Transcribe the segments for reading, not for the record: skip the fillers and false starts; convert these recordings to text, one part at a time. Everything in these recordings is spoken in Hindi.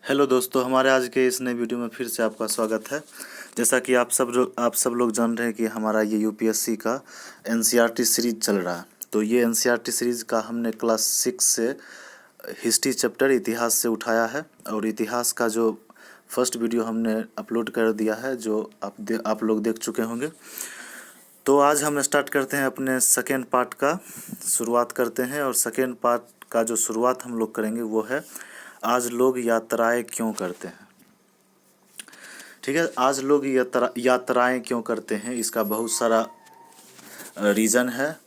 हेलो दोस्तों, हमारे आज के इस नए वीडियो में फिर से आपका स्वागत है। जैसा कि आप सब लोग जान रहे हैं कि हमारा ये यूपीएससी का एनसीईआरटी सीरीज चल रहा है। तो ये एनसीईआरटी सीरीज का हमने क्लास 6 से हिस्ट्री चैप्टर इतिहास से उठाया है और इतिहास का जो फर्स्ट वीडियो हमने अपलोड कर दिया है, जो आप लोग देख चुके होंगे। तो आज हम स्टार्ट करते हैं अपने सेकेंड पार्ट का शुरुआत करते हैं। और सेकेंड पार्ट का जो शुरुआत हम लोग करेंगे वो है आज लोग यात्राएं क्यों करते हैं। ठीक है, आज लोग यात्राएं क्यों करते हैं, इसका बहुत सारा रीज़न है।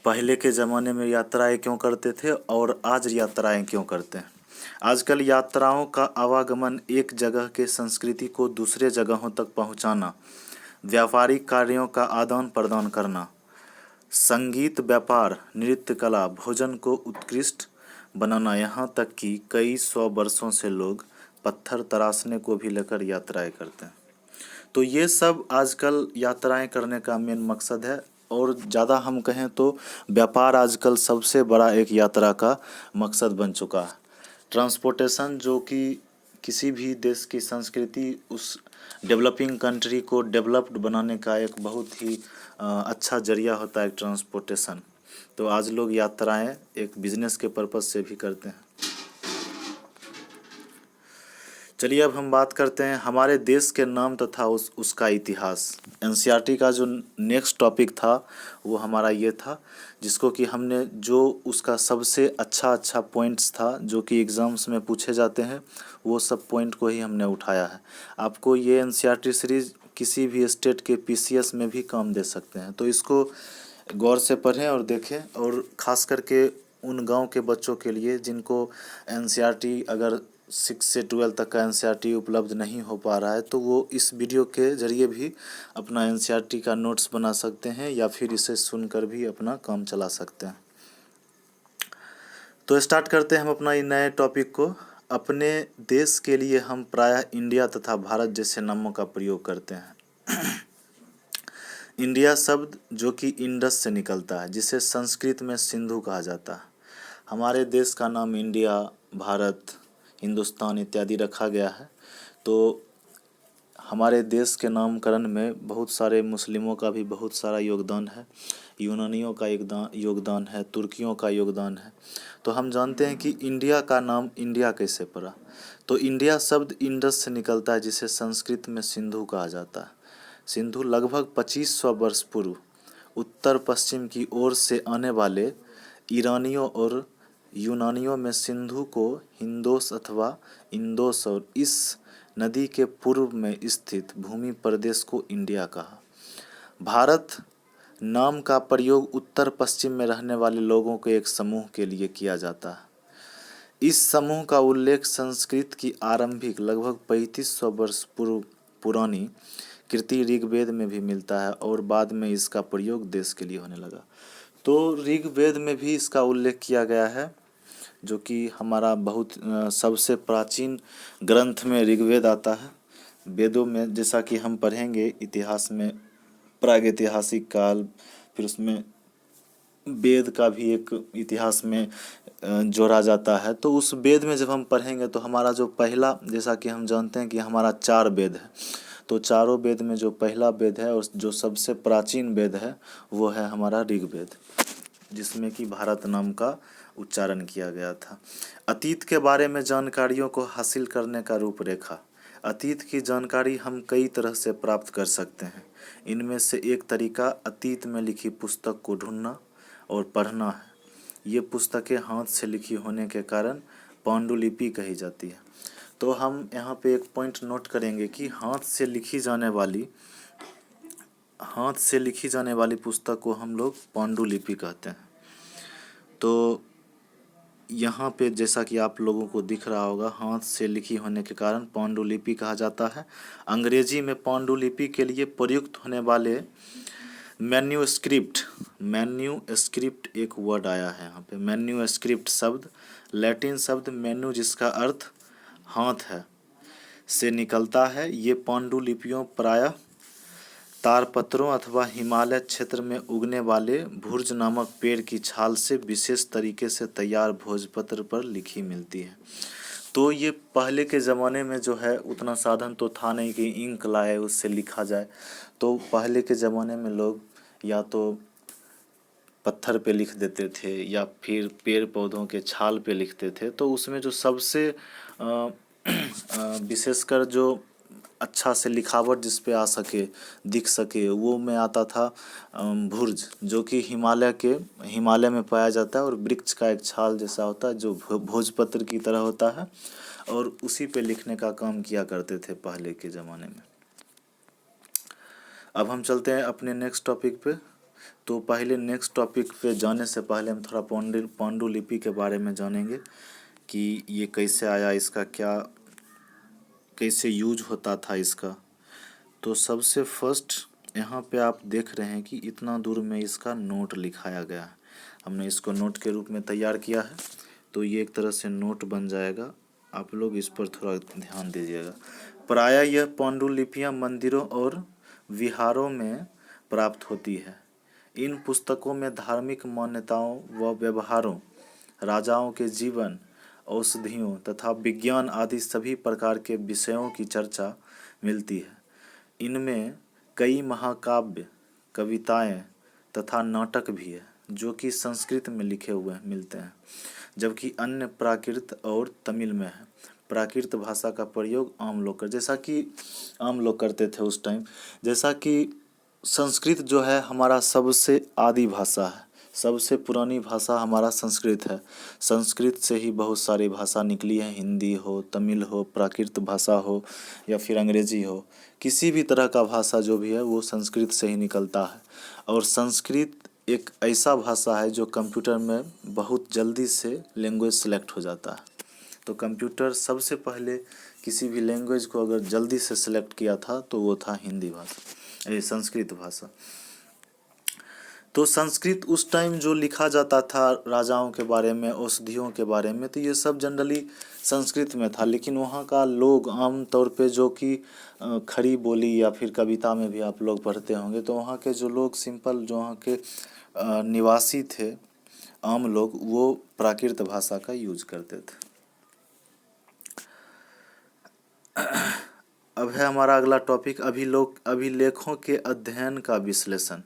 पहले के ज़माने में यात्राएं क्यों करते थे और आज यात्राएं क्यों करते हैं। आजकल यात्राओं का आवागमन एक जगह के संस्कृति को दूसरे जगहों तक पहुंचाना, व्यापारिक कार्यों का आदान प्रदान करना, संगीत, व्यापार, नृत्य कला, भोजन को उत्कृष्ट बनाना, यहाँ तक कि कई सौ वर्षों से लोग पत्थर तराशने को भी लेकर यात्राएं करते हैं। तो ये सब आजकल यात्राएं करने का मेन मकसद है। और ज़्यादा हम कहें तो व्यापार आजकल सबसे बड़ा एक यात्रा का मकसद बन चुका है। ट्रांसपोर्टेशन, जो कि किसी भी देश की संस्कृति, उस डेवलपिंग कंट्री को डेवलप्ड बनाने का एक बहुत ही अच्छा जरिया होता है ट्रांसपोर्टेशन। तो आज लोग यात्राएं एक बिजनेस के पर्पज़ से भी करते हैं। चलिए अब हम बात करते हैं हमारे देश के नाम तथा उसका इतिहास। एनसीईआरटी का जो नेक्स्ट टॉपिक था वो हमारा ये था, जिसको कि हमने जो उसका सबसे अच्छा पॉइंट्स था जो कि एग्ज़ाम्स में पूछे जाते हैं, वो सब पॉइंट को ही हमने उठाया है। आपको ये एनसीईआरटी सीरीज़ किसी भी स्टेट के पीसीएस में भी काम दे सकते हैं। तो इसको गौर से पढ़ें और देखें। और ख़ास करके उन गांव के बच्चों के लिए जिनको एनसीईआरटी अगर 6 से 12 तक का एनसीईआरटी उपलब्ध नहीं हो पा रहा है, तो वो इस वीडियो के ज़रिए भी अपना एनसीईआरटी का नोट्स बना सकते हैं या फिर इसे सुनकर भी अपना काम चला सकते हैं। तो स्टार्ट करते हैं हम अपना ये नए टॉपिक को। अपने देश के लिए हम प्रायः इंडिया तथा भारत जैसे नामों का प्रयोग करते हैं। इंडिया शब्द जो कि इंडस से निकलता है, जिसे संस्कृत में सिंधु कहा जाता है। हमारे देश का नाम इंडिया, भारत, हिंदुस्तान इत्यादि रखा गया है। तो हमारे देश के नामकरण में बहुत सारे मुस्लिमों का भी बहुत सारा योगदान है, यूनानियों का योगदान है, तुर्कियों का योगदान है। तो हम जानते हैं कि इंडिया का नाम इंडिया कैसे पड़ा। तो इंडिया शब्द इंडस से निकलता है, जिसे संस्कृत में सिंधु कहा जाता है। सिंधु लगभग 2500 वर्ष पूर्व उत्तर पश्चिम की ओर से आने वाले ईरानियों और यूनानियों में सिंधु को हिंदोस अथवा इंदोस और इस नदी के पूर्व में स्थित भूमि प्रदेश को इंडिया कहा। भारत नाम का प्रयोग उत्तर पश्चिम में रहने वाले लोगों के एक समूह के लिए किया जाता है। इस समूह का उल्लेख संस्कृत की आरंभिक लगभग 3500 वर्ष पूर्व पुरानी कृति ऋग्वेद में भी मिलता है और बाद में इसका प्रयोग देश के लिए होने लगा। तो ऋग्वेद में भी इसका उल्लेख किया गया है, जो कि हमारा बहुत सबसे प्राचीन ग्रंथ में ऋग्वेद आता है। वेदों में जैसा कि हम पढ़ेंगे इतिहास में, प्रागैतिहासिक काल, फिर उसमें वेद का भी एक इतिहास में जोड़ा जाता है। तो उस वेद में जब हम पढ़ेंगे तो हमारा जो पहला, जैसा कि हम जानते हैं कि हमारा 4 वेद है, तो चारों वेद में जो पहला वेद है और जो सबसे प्राचीन वेद है वो है हमारा ऋग्वेद, जिसमें कि भारत नाम का उच्चारण किया गया था। अतीत के बारे में जानकारियों को हासिल करने का रूपरेखा। अतीत की जानकारी हम कई तरह से प्राप्त कर सकते हैं। इनमें से एक तरीका अतीत में लिखी पुस्तक को ढूंढना और पढ़ना है। ये पुस्तकें हाथ से लिखी होने के कारण पांडुलिपि कही जाती है। तो हम यहाँ पे एक पॉइंट नोट करेंगे कि हाथ से लिखी जाने वाली पुस्तक को हम लोग पांडुलिपि कहते हैं। तो यहाँ पे जैसा कि आप लोगों को दिख रहा होगा, हाथ से लिखी होने के कारण पांडुलिपि कहा जाता है। अंग्रेजी में पांडुलिपि के लिए प्रयुक्त होने वाले मैन्यूस्क्रिप्ट एक वर्ड आया है यहाँ पे। मैन्यूस्क्रिप्ट शब्द लैटिन शब्द मैन्यू, जिसका अर्थ हाथ है, से निकलता है। ये पांडुलिपियों प्रायः तारपत्रों अथवा हिमालय क्षेत्र में उगने वाले भुर्ज नामक पेड़ की छाल से विशेष तरीके से तैयार भोजपत्र पर लिखी मिलती है। तो ये पहले के ज़माने में जो है उतना साधन तो था नहीं कि इंक लाए उससे लिखा जाए। तो पहले के ज़माने में लोग या तो पत्थर पे लिख देते थे या फिर पेड़ पौधों के छाल पे लिखते थे। तो उसमें जो सबसे विशेषकर जो अच्छा से लिखावट जिस पे आ सके, दिख सके, वो में आता था भुर्ज, जो कि हिमालय में पाया जाता है और वृक्ष का एक छाल जैसा होता है जो भोजपत्र की तरह होता है, और उसी पे लिखने का काम किया करते थे पहले के ज़माने में। अब हम चलते हैं अपने नेक्स्ट टॉपिक पे। तो पहले नेक्स्ट टॉपिक पे जाने से पहले हम थोड़ा पांडुलिपि के बारे में जानेंगे कि ये कैसे आया, इसका क्या कैसे यूज होता था इसका। तो सबसे फर्स्ट यहाँ पे आप देख रहे हैं कि इतना दूर में इसका नोट लिखाया गया है। हमने इसको नोट के रूप में तैयार किया है, तो ये एक तरह से नोट बन जाएगा। आप लोग इस पर थोड़ा ध्यान दीजिएगा। प्रायः यह पांडुलिपियाँ मंदिरों और विहारों में प्राप्त होती है। इन पुस्तकों में धार्मिक मान्यताओं व व्यवहारों, राजाओं के जीवन, औषधियों तथा विज्ञान आदि सभी प्रकार के विषयों की चर्चा मिलती है। इनमें कई महाकाव्य, कविताएं तथा नाटक भी है जो कि संस्कृत में लिखे हुए मिलते हैं, जबकि अन्य प्राकृत और तमिल में है। प्राकृत भाषा का प्रयोग आम लोग करते थे उस टाइम। जैसा कि संस्कृत जो है हमारा सबसे आदि भाषा है, सबसे पुरानी भाषा हमारा संस्कृत है। संस्कृत से ही बहुत सारी भाषा निकली है, हिंदी हो, तमिल हो, प्राकृत भाषा हो या फिर अंग्रेजी हो, किसी भी तरह का भाषा जो भी है वो संस्कृत से ही निकलता है। और संस्कृत एक ऐसा भाषा है जो कंप्यूटर में बहुत जल्दी से लैंग्वेज सेलेक्ट हो जाता है। तो कंप्यूटर सबसे पहले किसी भी लैंग्वेज को अगर जल्दी से सिलेक्ट किया था तो वो था हिंदी भाषा, ये संस्कृत भाषा। तो संस्कृत उस टाइम जो लिखा जाता था राजाओं के बारे में, औषधियों के बारे में, तो ये सब जनरली संस्कृत में था। लेकिन वहाँ का लोग आम तौर पे जो कि खड़ी बोली या फिर कविता में भी आप लोग पढ़ते होंगे, तो वहाँ के जो लोग सिंपल जो वहाँ के निवासी थे, आम लोग, वो प्राकृत भाषा का यूज करते थे। अब है हमारा अगला टॉपिक अभिलेखों के अध्ययन का विश्लेषण।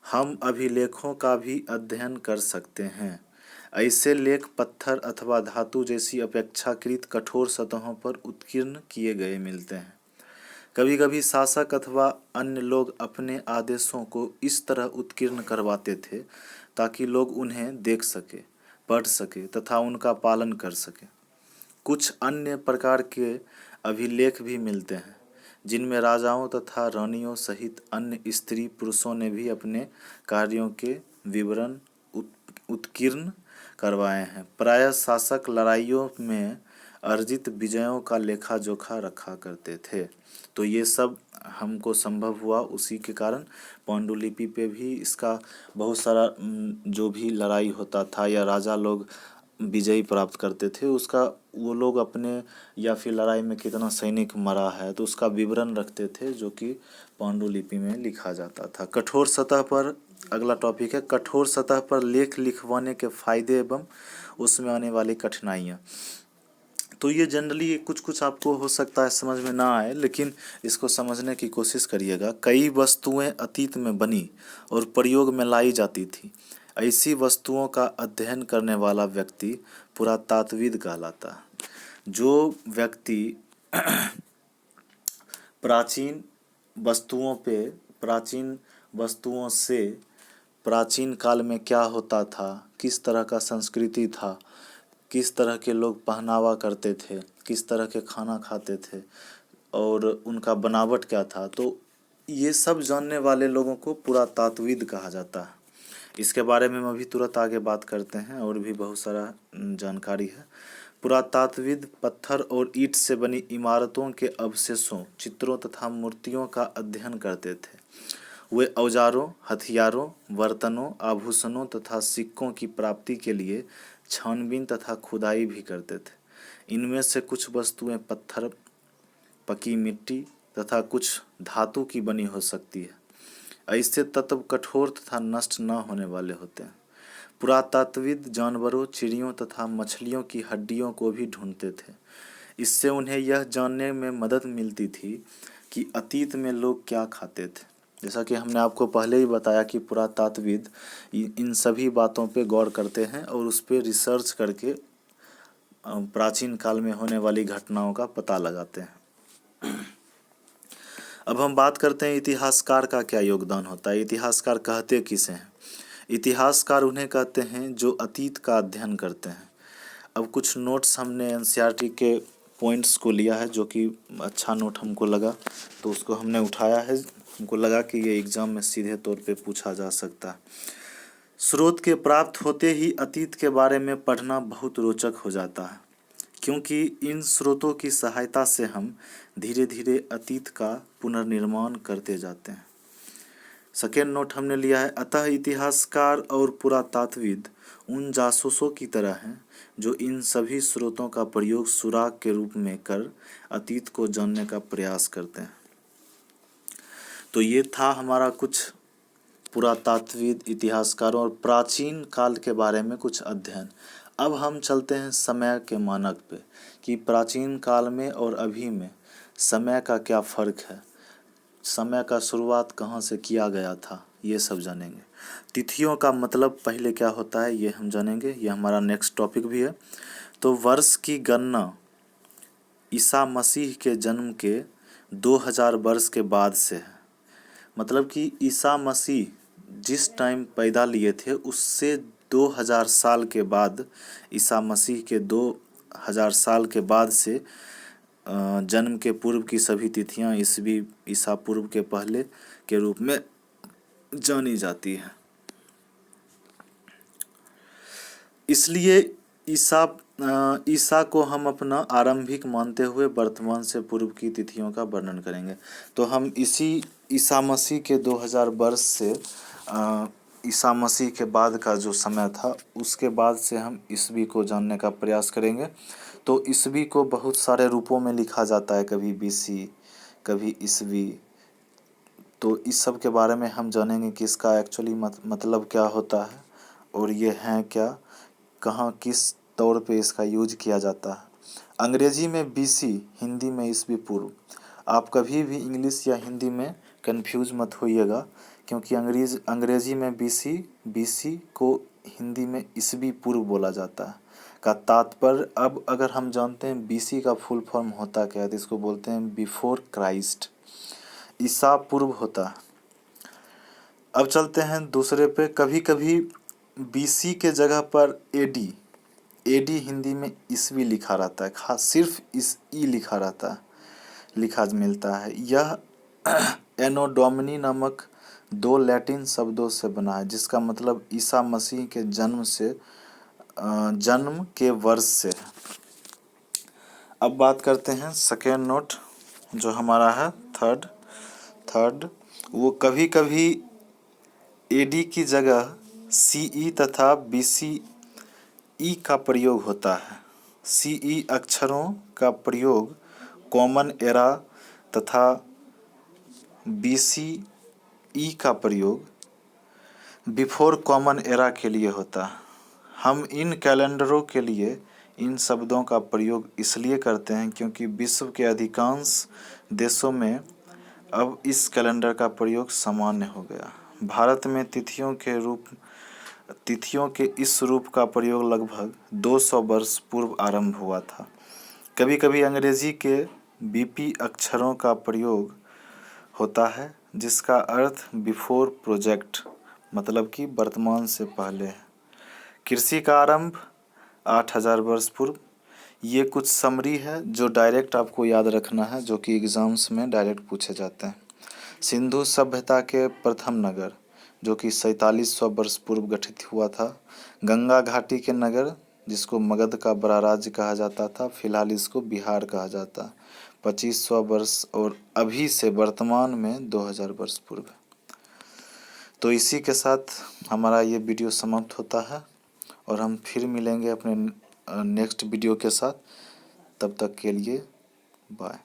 हम अभिलेखों का भी अध्ययन कर सकते हैं। ऐसे लेख पत्थर अथवा धातु जैसी अपेक्षाकृत कठोर सतहों पर उत्कीर्ण किए गए मिलते हैं। कभी कभी शासक अथवा अन्य लोग अपने आदेशों को इस तरह उत्कीर्ण करवाते थे ताकि लोग उन्हें देख सके, पढ़ सके तथा उनका पालन कर सके। कुछ अन्य प्रकार के अभिलेख भी मिलते हैं जिनमें राजाओं तथा रानियों सहित अन्य स्त्री पुरुषों ने भी अपने कार्यों के विवरण उत्कीर्ण करवाए हैं। प्रायः शासक लड़ाइयों में अर्जित विजयों का लेखा जोखा रखा करते थे। तो ये सब हमको संभव हुआ उसी के कारण। पांडुलिपि पे भी इसका बहुत सारा जो भी लड़ाई होता था या राजा लोग विजय प्राप्त करते थे, उसका वो लोग अपने या फिर लड़ाई में कितना सैनिक मरा है तो उसका विवरण रखते थे, जो कि पांडुलिपि में लिखा जाता था। कठोर सतह पर अगला टॉपिक है कठोर सतह पर लेख लिखवाने के फायदे एवं उसमें आने वाली कठिनाइयाँ। तो ये जनरली कुछ कुछ आपको हो सकता है समझ में ना आए, लेकिन इसको समझने की कोशिश करिएगा। कई वस्तुएं अतीत में बनी और प्रयोग में लाई जाती थी। ऐसी वस्तुओं का अध्ययन करने वाला व्यक्ति पुरातात्विद कहलाता है। जो व्यक्ति प्राचीन वस्तुओं से प्राचीन काल में क्या होता था, किस तरह का संस्कृति था, किस तरह के लोग पहनावा करते थे, किस तरह के खाना खाते थे और उनका बनावट क्या था, तो ये सब जानने वाले लोगों को पुरातात्विद कहा जाता है। इसके बारे में हम अभी तुरंत आगे बात करते हैं, और भी बहुत सारा जानकारी है। पुरातात्विद पत्थर और ईंट से बनी इमारतों के अवशेषों, चित्रों तथा मूर्तियों का अध्ययन करते थे। वे औजारों, हथियारों, बर्तनों, आभूषणों तथा सिक्कों की प्राप्ति के लिए छानबीन तथा खुदाई भी करते थे। इनमें से कुछ वस्तुएं पत्थर, पकी मिट्टी तथा कुछ धातु की बनी हो सकती है। ऐसे तत्व कठोर तथा नष्ट न होने वाले होते हैं। पुरातात्विद जानवरों, चिड़ियों तथा मछलियों की हड्डियों को भी ढूंढते थे। इससे उन्हें यह जानने में मदद मिलती थी कि अतीत में लोग क्या खाते थे। जैसा कि हमने आपको पहले ही बताया कि पुरातात्विद इन सभी बातों पे गौर करते हैं और उस पर रिसर्च करके प्राचीन काल में होने वाली घटनाओं का पता लगाते हैं। अब हम बात करते हैं इतिहासकार का क्या योगदान होता है। इतिहासकार कहते किसे हैं? इतिहासकार उन्हें कहते हैं जो अतीत का अध्ययन करते हैं। अब कुछ नोट्स हमने एनसीईआरटी के पॉइंट्स को लिया है, जो कि अच्छा नोट हमको लगा, तो उसको हमने उठाया है। हमको लगा कि ये एग्ज़ाम में सीधे तौर पे पूछा जा सकता है। स्रोत के प्राप्त होते ही अतीत के बारे में पढ़ना बहुत रोचक हो जाता है, क्योंकि इन स्रोतों की सहायता से हम धीरे धीरे अतीत का पुनर्निर्माण करते जाते हैं। सेकेंड नोट हमने लिया है, अतः इतिहासकार और पुरातात्विद उन जासूसों की तरह हैं जो इन सभी स्रोतों का प्रयोग सुराग के रूप में कर अतीत को जानने का प्रयास करते हैं। तो ये था हमारा कुछ पुरातात्विद, इतिहासकारों और प्राचीन काल के बारे में कुछ अध्ययन। अब हम चलते हैं समय के मानक पे कि प्राचीन काल में और अभी में समय का क्या फ़र्क है, समय का शुरुआत कहाँ से किया गया था, ये सब जानेंगे। तिथियों का मतलब पहले क्या होता है ये हम जानेंगे, ये हमारा नेक्स्ट टॉपिक भी है। तो वर्ष की गणना ईसा मसीह के जन्म के 2000 वर्ष के बाद से है। मतलब कि ईसा मसीह जिस टाइम पैदा लिए थे उससे 2000 साल के बाद, ईसा मसीह के 2000 साल के बाद से जन्म के पूर्व की सभी तिथियां ईसवी ईसा पूर्व के पहले के रूप में जानी जाती है। इसलिए ईसा को हम अपना आरंभिक मानते हुए वर्तमान से पूर्व की तिथियों का वर्णन करेंगे। तो हम इसी ईसा मसीह के 2000 वर्ष से ईसा मसीह के बाद का जो समय था उसके बाद से हम ईसवी को जानने का प्रयास करेंगे। तो ईसवी को बहुत सारे रूपों में लिखा जाता है, कभी बीसी, कभी ईसवी। तो इस सब के बारे में हम जानेंगे कि इसका एक्चुअली मतलब क्या होता है और ये हैं क्या, कहाँ किस तौर पे इसका यूज किया जाता है। अंग्रेजी में बीसी, हिंदी में ईसवी पूर्व। आप कभी भी इंग्लिश या हिंदी में कंफ्यूज मत होइएगा, क्योंकि अंग्रेजी में बीसी को हिंदी में ईसवी पूर्व बोला जाता है। का तात्पर्य, अब अगर हम जानते हैं बीसी का फुल फॉर्म होता क्या है, तो इसको बोलते हैं बिफोर क्राइस्ट, ईसा पूर्व होता है। अब चलते हैं दूसरे पे। कभी कभी बीसी के जगह पर एडी हिंदी में ईसवी लिखा रहता है, खास सिर्फ ई लिखा रहता है, लिखा मिलता है। यह एनो डोमिनी नामक 2 लैटिन शब्दों से बना है, जिसका मतलब ईसा मसीह के जन्म के वर्ष से है। अब बात करते हैं सेकेंड नोट जो हमारा है थर्ड, वो कभी कभी एडी की जगह सीई तथा बीसीई का प्रयोग होता है। सीई अक्षरों का प्रयोग कॉमन एरा तथा बीसीई का प्रयोग बिफोर कॉमन एरा के लिए होता है। हम इन कैलेंडरों के लिए इन शब्दों का प्रयोग इसलिए करते हैं क्योंकि विश्व के अधिकांश देशों में अब इस कैलेंडर का प्रयोग सामान्य हो गया। भारत में तिथियों के इस रूप का प्रयोग लगभग 200 वर्ष पूर्व आरंभ हुआ था। कभी कभी अंग्रेजी के बीपी अक्षरों का प्रयोग होता है, जिसका अर्थ बिफोर प्रोजेक्ट, मतलब कि वर्तमान से पहले है। कृषि का आरंभ 8000 वर्ष पूर्व। ये कुछ समरी है जो डायरेक्ट आपको याद रखना है, जो कि एग्ज़ाम्स में डायरेक्ट पूछे जाते हैं। सिंधु सभ्यता के प्रथम नगर, जो कि 4700 वर्ष पूर्व गठित हुआ था। गंगा घाटी के नगर, जिसको मगध का बड़ा राज्य कहा जाता था, फिलहाल इसको बिहार कहा जाता है, 2500 वर्ष, और अभी से वर्तमान में 2000 वर्ष पूर्व। तो इसी के साथ हमारा ये वीडियो समाप्त होता है और हम फिर मिलेंगे अपने नेक्स्ट वीडियो के साथ। तब तक के लिए बाय।